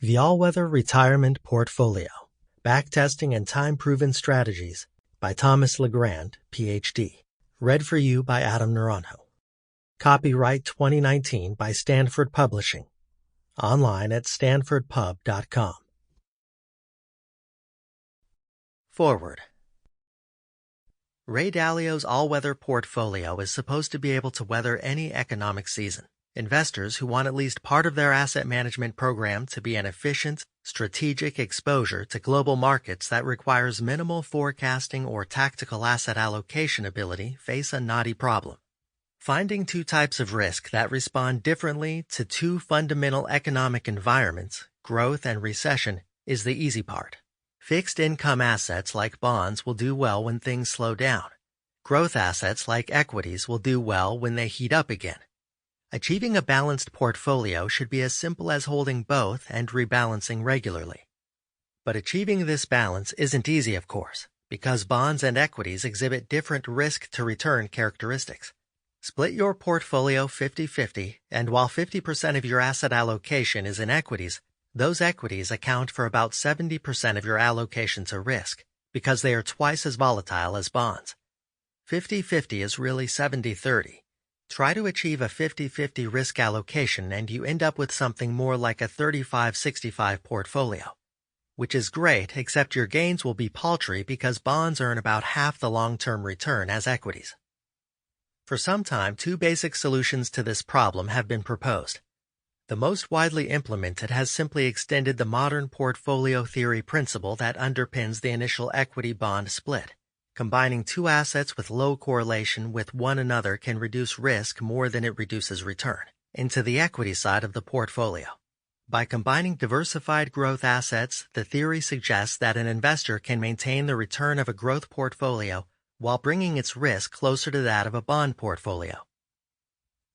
The All-Weather Retirement Portfolio, Backtesting and Time-Proven Strategies by Thomas Legrand, Ph.D. Read for you by Adam Naranjo. Copyright 2019 by Stanford Publishing. Online at stanfordpub.com. Forward. Ray Dalio's all-weather portfolio is supposed to be able to weather any economic season. Investors who want at least part of their asset management program to be an efficient, strategic exposure to global markets that requires minimal forecasting or tactical asset allocation ability face a knotty problem. Finding two types of risk that respond differently to two fundamental economic environments, growth and recession, is the easy part. Fixed income assets like bonds will do well when things slow down. Growth assets like equities will do well when they heat up again. Achieving a balanced portfolio should be as simple as holding both and rebalancing regularly. But achieving this balance isn't easy, of course, because bonds and equities exhibit different risk-to-return characteristics. Split your portfolio 50-50, and while 50% of your asset allocation is in equities, those equities account for about 70% of your allocation to risk, because they are twice as volatile as bonds. 50-50 is really 70-30. Try to achieve a 50-50 risk allocation and you end up with something more like a 35-65 portfolio, which is great, except your gains will be paltry because bonds earn about half the long-term return as equities. For some time, two basic solutions to this problem have been proposed. The most widely implemented has simply extended the modern portfolio theory principle that underpins the initial equity-bond split. Combining two assets with low correlation with one another can reduce risk more than it reduces return into the equity side of the portfolio. By combining diversified growth assets, the theory suggests that an investor can maintain the return of a growth portfolio while bringing its risk closer to that of a bond portfolio.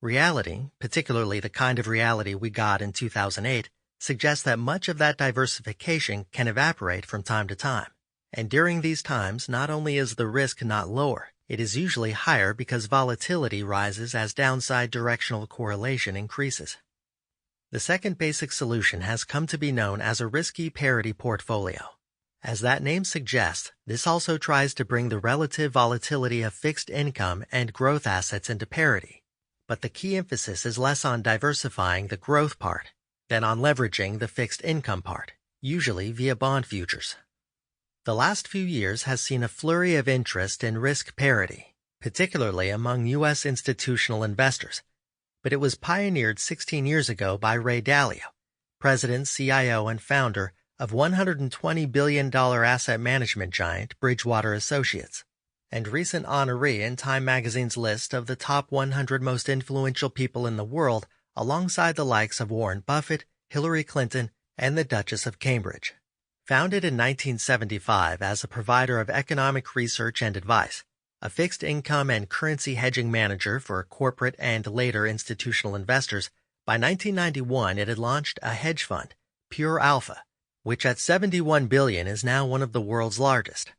Reality, particularly the kind of reality we got in 2008, suggests that much of that diversification can evaporate from time to time. And during these times, not only is the risk not lower, it is usually higher because volatility rises as downside directional correlation increases. The second basic solution has come to be known as a risky parity portfolio. As that name suggests, this also tries to bring the relative volatility of fixed income and growth assets into parity. But the key emphasis is less on diversifying the growth part than on leveraging the fixed income part, usually via bond futures. The last few years has seen a flurry of interest in risk parity, particularly among U.S. institutional investors, but it was pioneered 16 years ago by Ray Dalio, president, CIO, and founder of $120 billion asset management giant Bridgewater Associates, and recent honoree in Time magazine's list of the top 100 most influential people in the world, alongside the likes of Warren Buffett, Hillary Clinton, and the Duchess of Cambridge. Founded in 1975 as a provider of economic research and advice, a fixed income and currency hedging manager for corporate and later institutional investors, by 1991 it had launched a hedge fund, Pure Alpha, which at $71 billion is now one of the world's largest.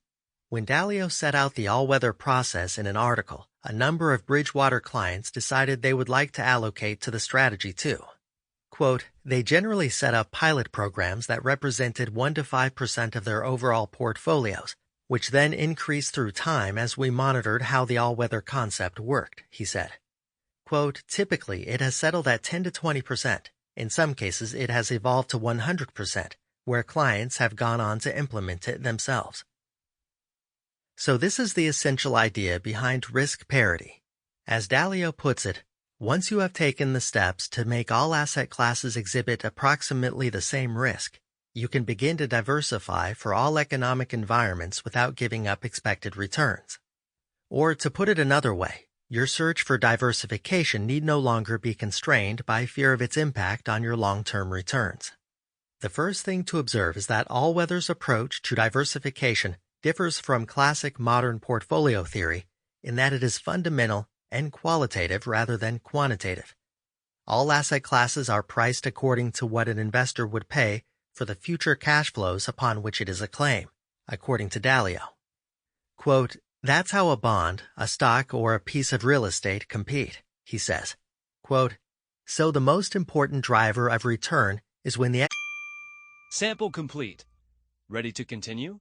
When Dalio set out the all-weather process in an article, a number of Bridgewater clients decided they would like to allocate to the strategy too. Quote, they generally set up pilot programs that represented 1 to 5% of their overall portfolios, which then increased through time as we monitored how the all-weather concept worked, he said. Quote, typically it has settled at 10 to 20%. In some cases it has evolved to 100%, where clients have gone on to implement it themselves. So this is the essential idea behind risk parity. As Dalio puts it, once you have taken the steps to make all asset classes exhibit approximately the same risk, you can begin to diversify for all economic environments without giving up expected returns. Or to put it another way, your search for diversification need no longer be constrained by fear of its impact on your long-term returns. The first thing to observe is that all-weather's approach to diversification differs from classic modern portfolio theory in that it is fundamental and qualitative rather than quantitative. All asset classes are priced according to what an investor would pay for the future cash flows upon which it is a claim, according to Dalio. Quote, that's how a bond, a stock, or a piece of real estate compete, he says. Quote, so the most important driver of return is when the Sample complete. Ready to continue?